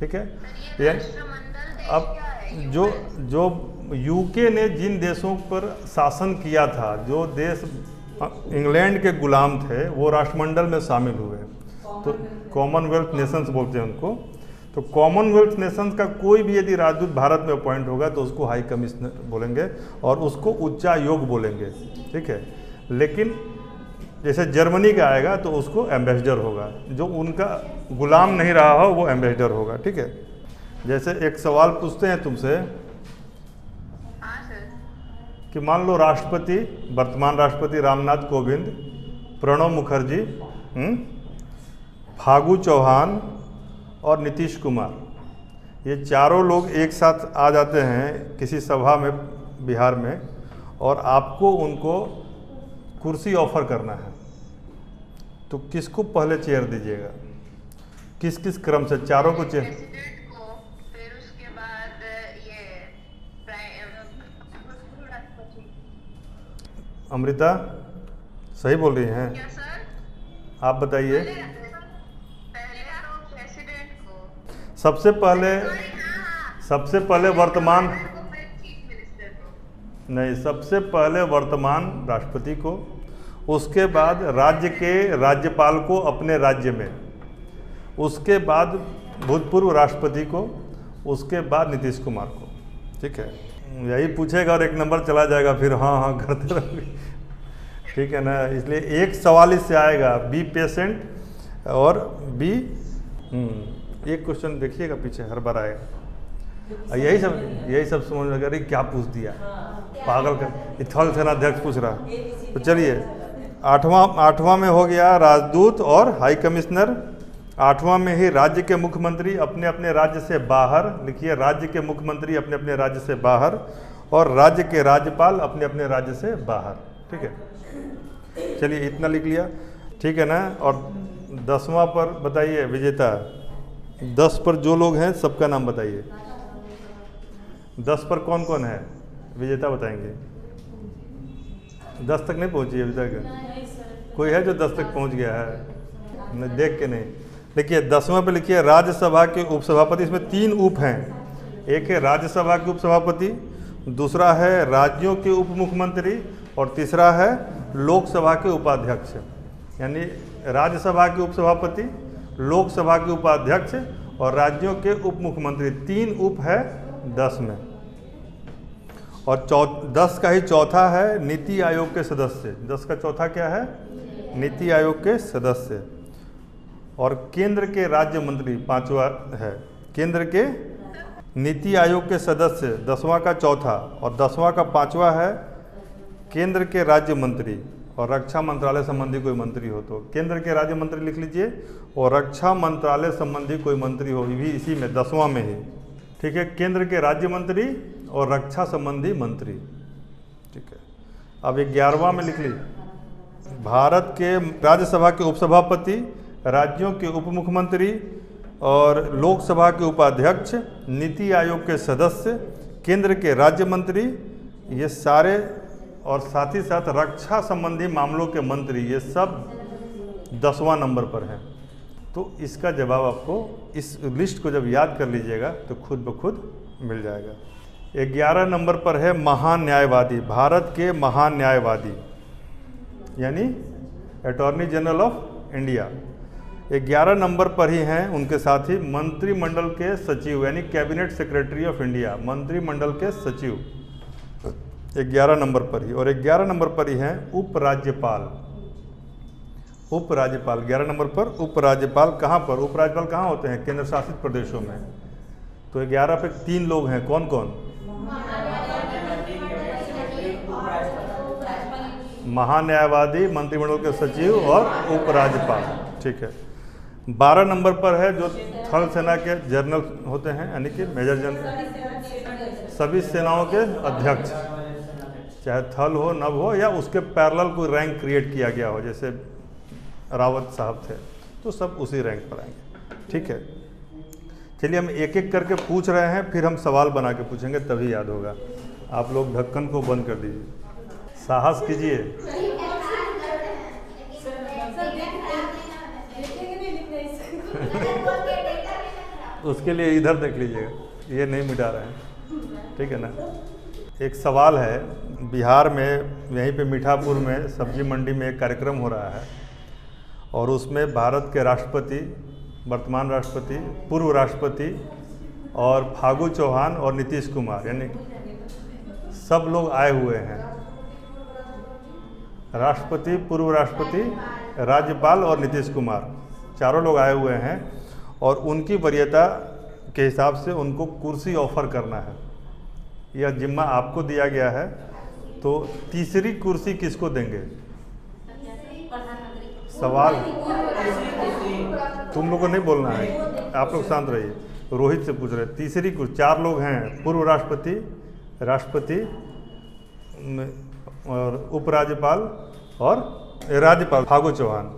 ठीक है। अब जो यूके ने जिन देशों पर शासन किया था, जो देश इंग्लैंड के गुलाम थे, वो राष्ट्रमंडल में शामिल हुए, तो कॉमनवेल्थ नेशंस बोलते हैं उनको। तो कॉमनवेल्थ नेशंस का कोई भी यदि राजदूत भारत में अपॉइंट होगा तो उसको हाई कमिश्नर बोलेंगे और उसको उच्चायोग बोलेंगे, ठीक है। लेकिन जैसे जर्मनी का आएगा तो उसको एम्बेसडर होगा, जो उनका गुलाम नहीं रहा हो वो एम्बेसडर होगा, ठीक है। जैसे एक सवाल पूछते हैं तुमसे कि मान लो राष्ट्रपति, वर्तमान राष्ट्रपति रामनाथ कोविंद, प्रणब मुखर्जी, फागू चौहान और नीतीश कुमार, ये चारों लोग एक साथ आ जाते हैं किसी सभा में बिहार में और आपको उनको कुर्सी ऑफर करना है, तो किसको पहले चेयर दीजिएगा, किस किस क्रम से? चारों को चेयर, फिर उसके बाद ये अमृता सही बोल रही हैं? क्या सर? आप बताइए। पहले तो प्रेसिडेंट को, सबसे पहले वर्तमान, चीफ मिनिस्टर को, नहीं, सबसे पहले वर्तमान राष्ट्रपति को, उसके बाद राज्य के राज्यपाल को अपने राज्य में, उसके बाद भूतपूर्व राष्ट्रपति को, उसके बाद नीतीश कुमार को, ठीक है। यही पूछेगा और एक नंबर चला जाएगा, फिर हाँ हाँ करते रहोगे, ठीक है ना। इसलिए एक सवाल इससे आएगा, बी पेशेंट और बी, एक क्वेश्चन देखिएगा पीछे हर बार आएगा। यही सब समझ में अरे क्या पूछ दिया, पागल कर, थल सेनाध्यक्ष पूछ रहा। तो चलिए, आठवां में हो गया राजदूत और हाई कमिश्नर। 8वां में ही राज्य के मुख्यमंत्री अपने अपने राज्य से बाहर, लिखिए राज्य के मुख्यमंत्री अपने अपने राज्य से बाहर, और राज्य के राज्यपाल अपने अपने राज्य से बाहर। ठीक है, चलिए इतना लिख लिया, ठीक है ना। और 10वां पर बताइए विजेता। 10 पर जो लोग हैं सबका नाम बताइए। 10 पर कौन कौन है विजेता बताएंगे। 10 तक नहीं पहुंची अभी तक? कोई है जो 10 तक पहुंच गया है? नहीं, देख के नहीं। देखिए 10वां पे लिखिए राज्यसभा के उपसभापति। इसमें 3 उप हैं, एक है राज्यसभा के उपसभापति, दूसरा है राज्यों के उप मुख्यमंत्री और तीसरा है लोकसभा के उपाध्यक्ष। यानी राज्यसभा के उपसभापति, लोकसभा के उपाध्यक्ष और राज्यों के उप मुख्यमंत्री, 3 उप है 10 में। और 10 का ही चौथा है नीति आयोग के सदस्य। 10 का चौथा क्या है? नीति आयोग के सदस्य। और केंद्र के राज्य मंत्री 5वां है। केंद्र के नीति आयोग के सदस्य 10वां का चौथा, और 10वां का 5वां है केंद्र के राज्य मंत्री और रक्षा मंत्रालय संबंधी कोई मंत्री हो तो केंद्र के राज्य मंत्री लिख लीजिए, और रक्षा मंत्रालय संबंधी कोई मंत्री हो भी इसी में 10वां में ही। ठीक है, केंद्र के राज्य मंत्री और रक्षा संबंधी मंत्री। ठीक है, अब 11वां में लिख ली भारत के राज्यसभा के उपसभापति, राज्यों के उप मुख्यमंत्री और लोकसभा के उपाध्यक्ष, नीति आयोग के सदस्य, केंद्र के राज्य मंत्री, ये सारे, और साथ ही साथ रक्षा संबंधी मामलों के मंत्री, ये सब 10वां नंबर पर हैं। तो इसका जवाब आपको इस लिस्ट को जब याद कर लीजिएगा तो खुद ब खुद मिल जाएगा। 11 नंबर पर है महान न्यायवादी, भारत के महान न्यायवादी यानी attorney general of India. 11 number पर ही हैं उनके साथ ही मंत्रिमंडल के सचिव यानी कैबिनेट सेक्रेटरी ऑफ इंडिया, मंत्रिमंडल के सचिव 11 नंबर पर ही। और 11 नंबर पर ही हैं उपराज्यपाल। उपराज्यपाल 11 नंबर पर उपराज्यपाल। कहाँ पर उपराज्यपाल कहाँ होते हैं? केंद्र शासित प्रदेशों में। तो 11 पे 3 लोग हैं, कौन कौन? महान्यायवादी, मंत्रिमंडल के सचिव और उपराज्यपाल। ठीक है। 12 नंबर पर है जो थल सेना के जनरल होते हैं यानी कि मेजर जनरल, सभी सेनाओं के अध्यक्ष, चाहे थल हो नभ हो या उसके पैरेलल कोई रैंक क्रिएट किया गया हो, जैसे रावत साहब थे तो सब उसी रैंक पर आएंगे। ठीक है, चलिए हम एक एक करके पूछ रहे हैं, फिर हम सवाल बना के पूछेंगे तभी याद होगा। आप लोग ढक्कन को बंद कर दीजिए, साहस कीजिए। उसके लिए इधर देख लीजिएगा, ये नहीं मिटा रहे हैं, ठीक है ना। एक सवाल है, बिहार में यहीं पे मीठापुर में सब्जी मंडी में एक कार्यक्रम हो रहा है और उसमें भारत के राष्ट्रपति, वर्तमान राष्ट्रपति, पूर्व राष्ट्रपति और फागू चौहान और नीतीश कुमार यानी सब लोग आए हुए हैं। राष्ट्रपति, पूर्व राष्ट्रपति, राज्यपाल और नीतीश कुमार चारों लोग आए हुए हैं और उनकी वरीयता के हिसाब से उनको कुर्सी ऑफर करना है। यह जिम्मा आपको दिया गया है, तो तीसरी कुर्सी किसको देंगे? सवाल तुम लोगों को नहीं बोलना है, आप लोग शांत रहिए। रोहित से पूछ रहे हैं तीसरी कुर्सी। 4 लोग हैं, पूर्व राष्ट्रपति, राष्ट्रपति और उपराज्यपाल और राज्यपाल फागू चौहान।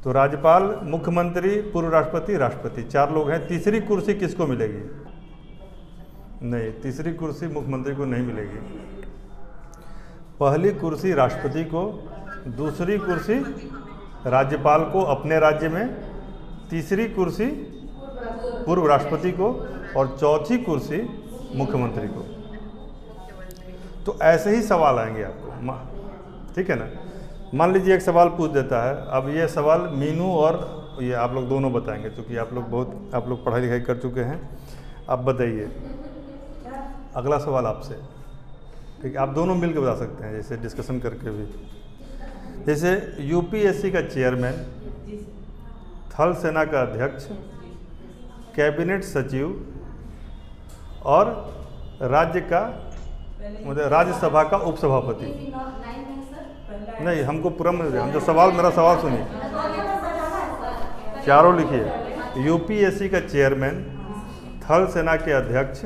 तो राज्यपाल, मुख्यमंत्री, पूर्व राष्ट्रपति, राष्ट्रपति 4 लोग हैं। तीसरी कुर्सी किसको मिलेगी? नहीं, तीसरी कुर्सी मुख्यमंत्री को नहीं मिलेगी। पहली कुर्सी राष्ट्रपति को, दूसरी कुर्सी राज्यपाल को अपने राज्य में, तीसरी कुर्सी पूर्व राष्ट्रपति को और चौथी कुर्सी मुख्यमंत्री को। तो ऐसे ही सवाल आएंगे आपको, ठीक है ना। मान लीजिए एक सवाल पूछ देता है, अब ये सवाल मीनू और ये आप लोग दोनों बताएंगे, क्योंकि आप लोग पढ़ाई लिखाई कर चुके हैं। आप बताइए, अगला सवाल आपसे, ठीक है। आप दोनों मिलकर बता सकते हैं, जैसे डिस्कशन करके भी। जैसे यूपीएससी का चेयरमैन, थल सेना का अध्यक्ष, कैबिनेट सचिव और राज्य का मतलब राज्यसभा का उपसभापति। नहीं, हमको पूरा मिल हम जो सवाल, मेरा सवाल सुनिए, चारों लिखिए। यूपीएससी का चेयरमैन, थल सेना के अध्यक्ष,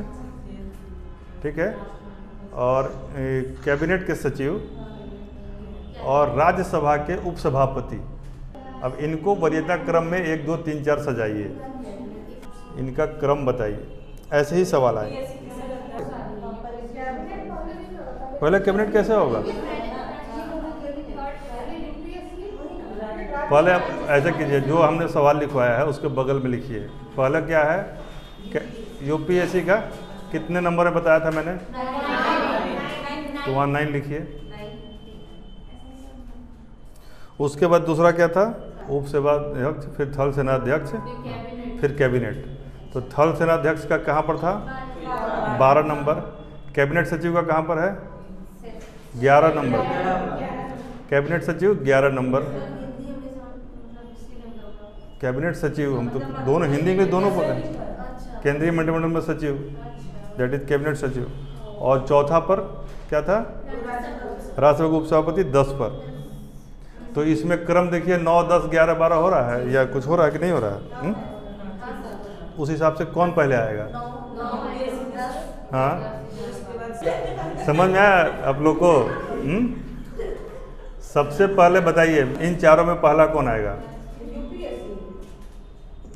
ठीक है, और कैबिनेट के सचिव और राज्यसभा के उपसभापति। अब इनको वरीयता क्रम में 1, 2, 3, 4 सजाइए, इनका क्रम बताइए। ऐसे ही सवाल आए। पहले कैबिनेट कैसे होगा? पहले आप ऐसा कीजिए, जो हमने सवाल लिखवाया है उसके बगल में लिखिए। पहला क्या है? यूपीएससी का कितने नंबर में बताया था मैंने? तो वहाँ 9 लिखिए। उसके बाद दूसरा क्या था? उप सेनाध्यक्ष, फिर थल सेनाध्यक्ष, फिर कैबिनेट। तो थल सेनाध्यक्ष का कहाँ पर था? 12 नंबर। कैबिनेट सचिव का कहाँ पर है? 11 नंबर। कैबिनेट सचिव 11 नंबर। कैबिनेट सचिव, हम तो दोनों हिंदी में दोनों पढ़े, केंद्रीय मंत्रिमंडल में सचिव, दैट इज कैबिनेट सचिव। और चौथा पर क्या था? राज्यसभा के उपसभापति 10 पर। तो इसमें क्रम देखिए 9, 10, 11, 12 हो रहा है या कुछ हो रहा है कि नहीं हो रहा है? उस हिसाब से कौन पहले आएगा? हाँ, समझ में आया आप लोग को? सबसे पहले बताइए, इन चारों में पहला कौन आएगा?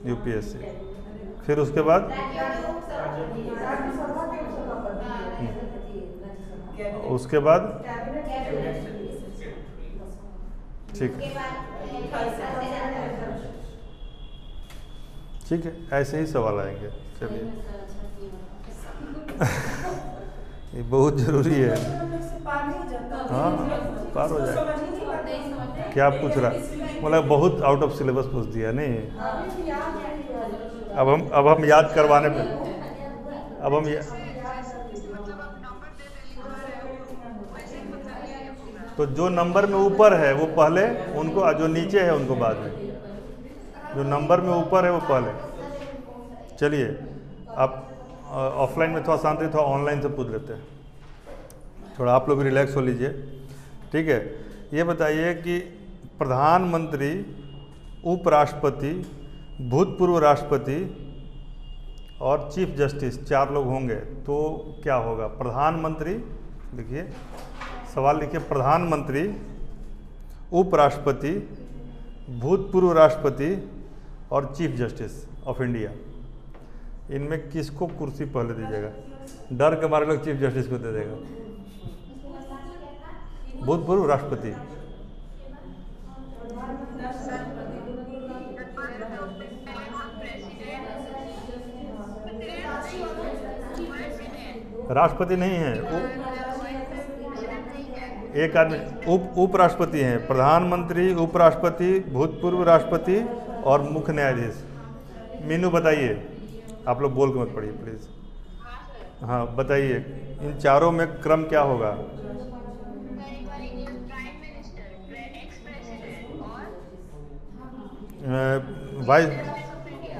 यूपीएससी। फिर उसके बाद उसके बाद ठीक है, ऐसे ही सवाल आएंगे। चलिए ये बहुत ज़रूरी है। हाँ, पार हो जाए। क्या पूछ रहा? मतलब बहुत आउट ऑफ सिलेबस पूछ दिया नहीं। अब हम याद करवाने पे, अब हम तो जो नंबर में ऊपर है वो पहले उनको, जो नीचे है उनको बाद में। जो नंबर में ऊपर है वो पहले। चलिए अब ऑफलाइन में थोड़ा शांति, थोड़ा ऑनलाइन से पूछ लेते हैं। थोड़ा आप लोग रिलैक्स हो लीजिए, ठीक है। ये बताइए कि प्रधानमंत्री, उपराष्ट्रपति, भूतपूर्व राष्ट्रपति और चीफ जस्टिस 4 लोग होंगे तो क्या होगा? प्रधानमंत्री, देखिए सवाल लिखिए, प्रधानमंत्री, उपराष्ट्रपति, भूतपूर्व राष्ट्रपति और चीफ जस्टिस ऑफ इंडिया। इनमें किसको कुर्सी पहले दीजिएगा? डर के मारे लोग चीफ जस्टिस को दे देगा। भूतपूर्व राष्ट्रपति, राष्ट्रपति नहीं है, एक आदमी उपराष्ट्रपति हैं। प्रधानमंत्री, उपराष्ट्रपति, भूतपूर्व राष्ट्रपति और मुख्य न्यायाधीश। मीनू बताइए, आप लोग बोल के मत पढ़िए प्लीज़। हाँ बताइए, इन चारों में क्रम क्या होगा?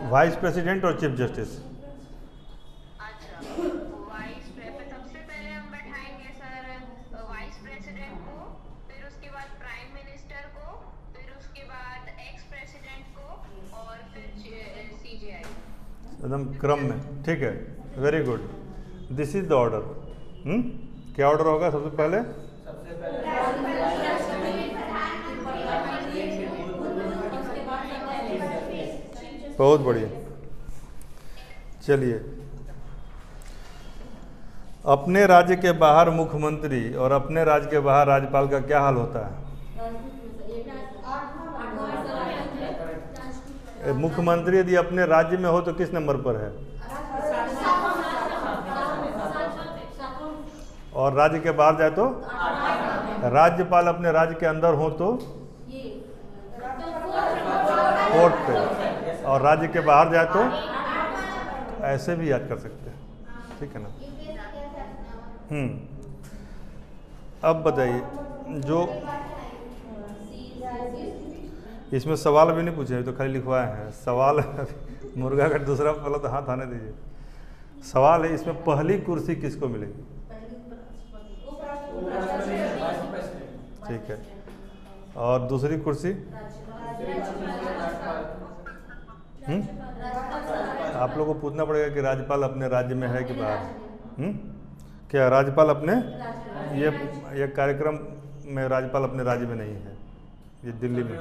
वाइस प्रेसिडेंट और चीफ जस्टिस। अच्छा, वाइस सबसे पहले हम बैठाएंगे सर वाइस प्रेसिडेंट को, फिर उसके बाद प्राइम मिनिस्टर को, फिर उसके बाद एक्स प्रेसिडेंट को और फिर सीजेआई। एकदम क्रम में, ठीक है, very good. This is the order. क्या ऑर्डर होगा सबसे पहले? बहुत बढ़िया। चलिए, अपने राज्य के बाहर मुख्यमंत्री और अपने राज्य के बाहर राज्यपाल का क्या हाल होता है? मुख्यमंत्री यदि अपने राज्य में हो तो किस नंबर पर है? और राज्य के बाहर जाए तो? राज्यपाल अपने राज्य के अंदर हो तो 4th पे, और राज्य के बाहर जाए तो ऐसे भी याद कर सकते हैं, ठीक है ना। अब बताइए, जो इसमें सवाल अभी नहीं पूछे, तो खाली लिखवाए हैं सवाल। मुर्गा का दूसरा पहला तो हाथ आने दीजिए। सवाल है, इसमें पहली कुर्सी किसको मिलेगी? ठीक है, और दूसरी कुर्सी? आप लोगों को पूछना पड़ेगा कि राज्यपाल अपने राज्य में है कि बाहर। क्या राज्यपाल अपने ये कार्यक्रम में राज्यपाल अपने राज्य में नहीं है, ये दिल्ली में।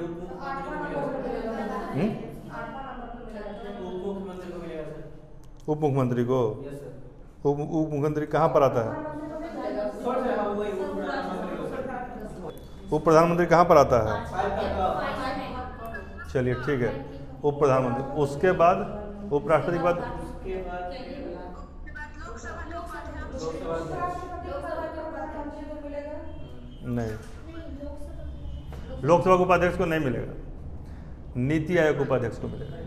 उप मुख्यमंत्री को उप मुख्यमंत्री कहाँ पर आता है? उप प्रधानमंत्री कहाँ पर आता है? चलिए ठीक है, उप प्रधानमंत्री। उसके बाद उपराष्ट्रपति के बाद नहीं, लोकसभा के उपाध्यक्ष को नहीं मिलेगा, नीति आयोग के उपाध्यक्ष को मिलेगा।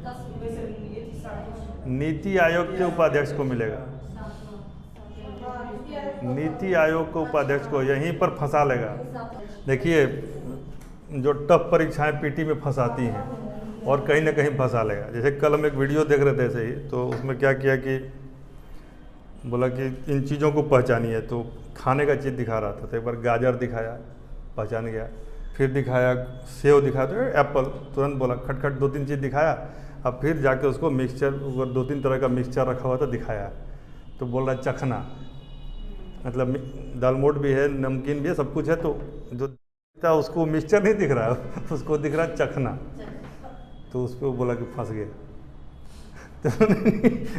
नीति आयोग के उपाध्यक्ष को मिलेगा। नीति आयोग के उपाध्यक्ष को यहीं पर फंसा लेगा। देखिए, जो टफ परीक्षाएं पीटी में फंसाती हैं और कहीं ना कहीं फंसा लेगा। जैसे कल हम एक वीडियो देख रहे थे ऐसे ही, तो उसमें क्या किया कि बोला कि इन चीज़ों को पहचानिए, तो खाने का चीज़ दिखा रहा था। तो एक बार गाजर दिखाया, पहचान गया। फिर दिखाया सेव, दिखाया तो एप्पल, तुरंत बोला। खटखट 2-3 चीज़ दिखाया। अब फिर जाके उसको मिक्सचर, 2-3 तरह का मिक्सचर रखा हुआ था, दिखाया। तो बोल रहा चखना, मतलब दालमोट भी है, नमकीन भी है, सब कुछ है। तो जो था उसको मिक्सचर नहीं दिख रहा, उसको दिख रहा चखना। तो उस पर बोला कि फंस गया। तो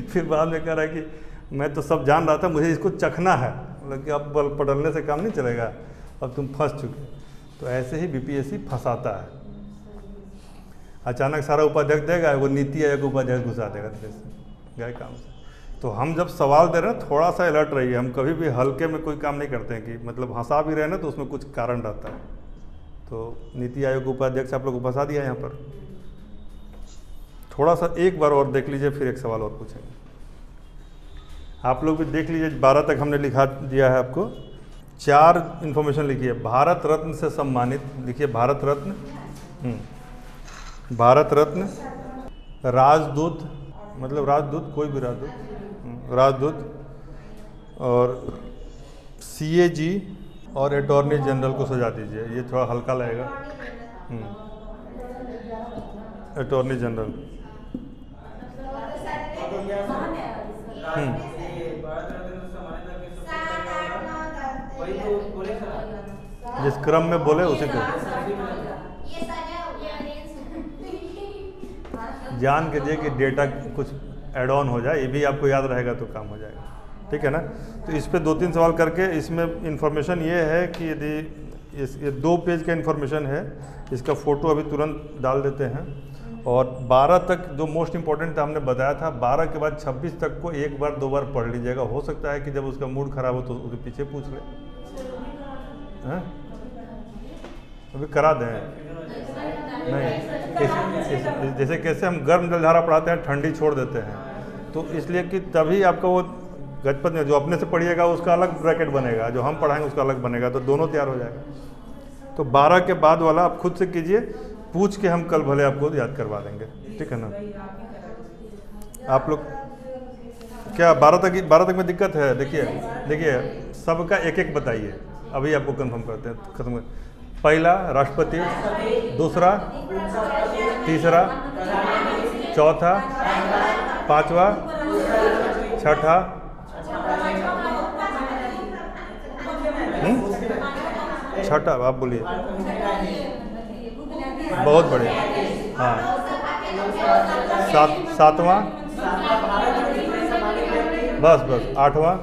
फिर बाद में कह रहा है कि मैं तो सब जान रहा था, मुझे इसको चखना है। मतलब कि अब बल पटलने से काम नहीं चलेगा, अब तुम फंस चुके। तो ऐसे ही बीपीएससी फंसाता है। अचानक सारा उपाध्यक्ष देगा, वो नीति आयोग उपाध्यक्ष घुसा देगा, गए काम से। तो हम जब सवाल दे रहे हैं, थोड़ा सा अलर्ट रहिए। हम कभी भी हल्के में कोई काम नहीं करते हैं कि मतलब हंसा भी रहे ना, तो उसमें कुछ कारण रहता है। तो नीति आयोग उपाध्यक्ष आप लोग को फंसा दिया यहाँ पर। थोड़ा सा एक बार और देख लीजिए, फिर एक सवाल और पूछेंगे। आप लोग भी देख लीजिए, 12 तक हमने लिखा दिया है आपको। 4 इन्फॉर्मेशन लिखिए। भारत रत्न से सम्मानित, लिखिए भारत रत्न, भारत रत्न, राजदूत, मतलब राजदूत, कोई भी राजदूत, राजदूत, और सीएजी और अटॉर्नी जनरल को सजा दीजिए। ये थोड़ा हल्का लगेगा। अटॉर्नी जनरल, जिस क्रम में बोले उसी को जान के दिए कि डेटा कुछ ऐड ऑन हो जाए, ये भी आपको याद रहेगा तो काम हो जाएगा। ठीक है ना। तो इस पे 2-3 सवाल करके, इसमें इन्फॉर्मेशन ये है कि यदि ये 2 पेज का इन्फॉर्मेशन है, इसका फ़ोटो अभी तुरंत डाल देते हैं। और 12 तक जो मोस्ट इम्पॉर्टेंट था हमने बताया था, 12 के बाद 26 तक को 1 बार 2 बार पढ़ लीजिएगा। हो सकता है कि जब उसका मूड खराब हो तो उसके पीछे पूछ ले, हैं? अभी करा दें नहीं, जैसे कैसे हम गर्म जलधारा पढ़ाते हैं, ठंडी छोड़ देते हैं, तो इसलिए कि तभी आपका वो गजपत में जो अपने से पढ़िएगा उसका अलग ब्रैकेट बनेगा, जो हम पढ़ाएंगे उसका अलग बनेगा, तो दोनों तैयार हो जाएगा। तो 12 के बाद वाला आप खुद से कीजिए, पूछ के हम कल भले आपको याद करवा देंगे। ठीक है ना। आप लोग क्या 12 तक में दिक्कत है? देखिए सबका एक बताइए, अभी आपको कंफर्म करते हैं, खत्म। पहला राष्ट्रपति, दूसरा, तीसरा, चौथा, पांचवा, छठा, छठा आप बोलिए। बहुत बढ़िया। हाँ, सातवां, बस आठवां,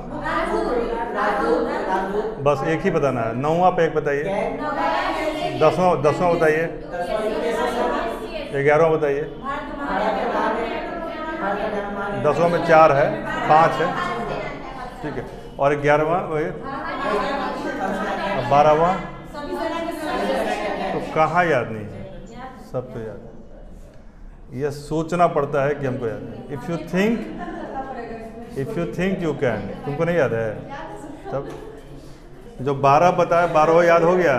बस एक ही बताना है। 9वां पे एक बताइए, 10वां बताइए, 11वां बताइए, 10वां में 4 है, 5 है, ठीक है, और 11वां, 12वां तो कहाँ याद नहीं है, सब तो याद है। यह सोचना पड़ता है कि हमको याद है। If you think you can. तुमको नहीं याद है तब जो 12 बताया 12 याद हो गया।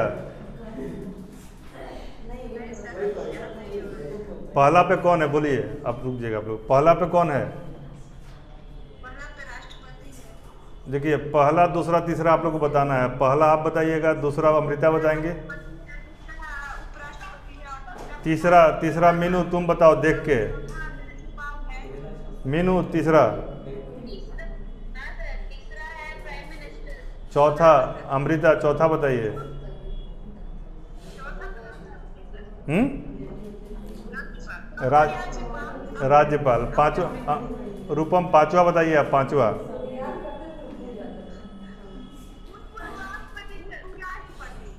पहला पे कौन है बोलिए, आप रुक जाइएगा आप लोग। पहला पे कौन है? देखिए पहला, दूसरा, तीसरा आप लोग को बताना है। पहला आप बताइएगा, दूसरा अमृता बताएंगे, तीसरा मीनू तुम बताओ देख के। मीनू तीसरा, चौथा अमृता, चौथा बताइए। राज राज्यपाल। पांचवा रूपम, पांचवा बताइए आप, पांचवा।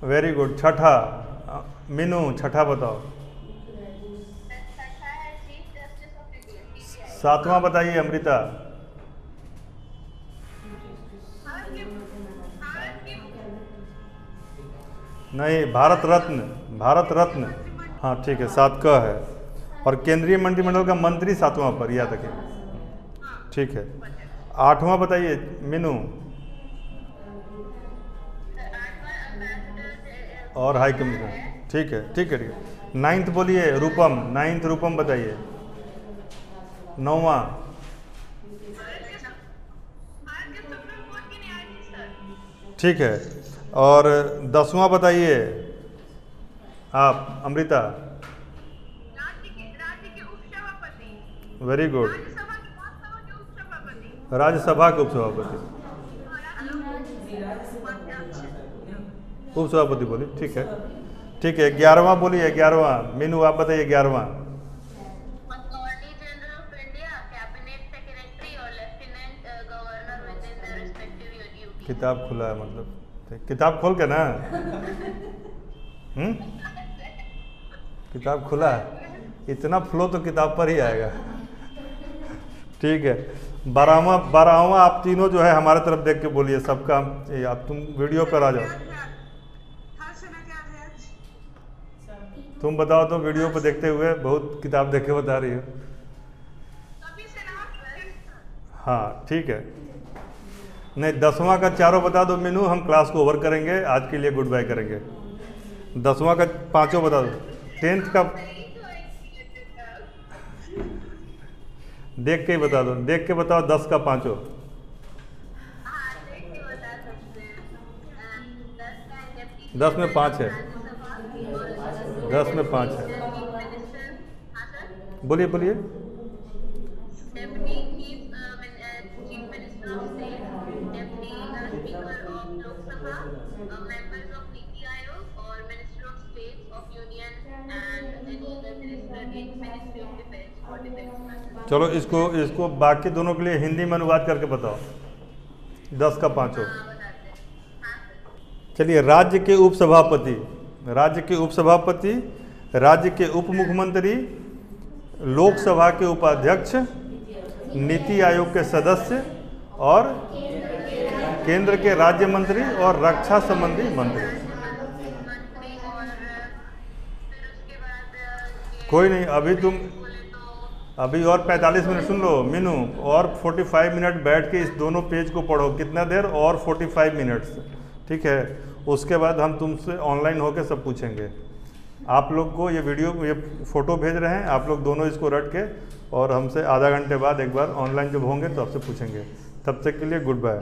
Very good. छठा मीनू, छठा बताओ। सातवां बताइए अमृता। नहीं, भारत रत्न, भारत रत्न। हाँ ठीक है, 7 क है। और केंद्रीय मंत्रिमंडल का मंत्री 7वां पर, याद रखिए। ठीक है। 8वां बताइए मीनू। और हाई कमिश्नर। ठीक है ठीक है ठीक है। 9th बोलिए रूपम, 9th रूपम बताइए। 9वां। ठीक है। और 10वां बताइए आप अमृता। Very good. राज्यसभा के उपसभापति। उपसभापति बोलिए। ठीक है ठीक है। 11वां बोलिए, 11वां मीनू आप बताइए। 11वां। Attorney general of India, cabinet secretary और lieutenant governor within the respective duty. किताब खुला है मतलब, किताब खोल के ना। किताब खुला है, इतना फ्लो तो किताब पर ही आएगा। ठीक है। 12वां आप तीनों जो है हमारे तरफ देख के बोलिए सबका। आप तुम वीडियो पर आ जाओ। तुम बताओ तो, वीडियो पर देखते हुए बहुत किताब देख के बता रही हो। हाँ ठीक है। नहीं, 10वां का चारों बता दो मीनू, हम क्लास को ओवर करेंगे, आज के लिए गुड बाय करेंगे। 10वां का पांचों बता दो। 10th का देख के ही बता दो, देख के बताओ। 10 का पांचों। 10 में 5 है, 10 में 5 है। बोलिए बोलिए। चलो इसको बाकी दोनों के लिए हिंदी में अनुवाद करके बताओ। 10 का पांचों। चलिए। राज्य के उपसभापति, राज्य के उपसभापति, राज्य के उप मुख्यमंत्री, लोकसभा के उपाध्यक्ष, नीति आयोग के सदस्य और केंद्र के राज्य मंत्री और रक्षा संबंधी मंत्री। कोई नहीं, अभी और 45 मिनट सुन लो मीनू, और 45 मिनट बैठ के इस दोनों पेज को पढ़ो। कितना देर? और 45 मिनट्स। ठीक है। उसके बाद हम तुमसे ऑनलाइन होकर सब पूछेंगे। आप लोग को ये वीडियो, ये फ़ोटो भेज रहे हैं, आप लोग दोनों इसको रट के और हमसे आधा घंटे बाद एक बार ऑनलाइन जब होंगे तो आपसे पूछेंगे। तब तक के लिए गुड बाय।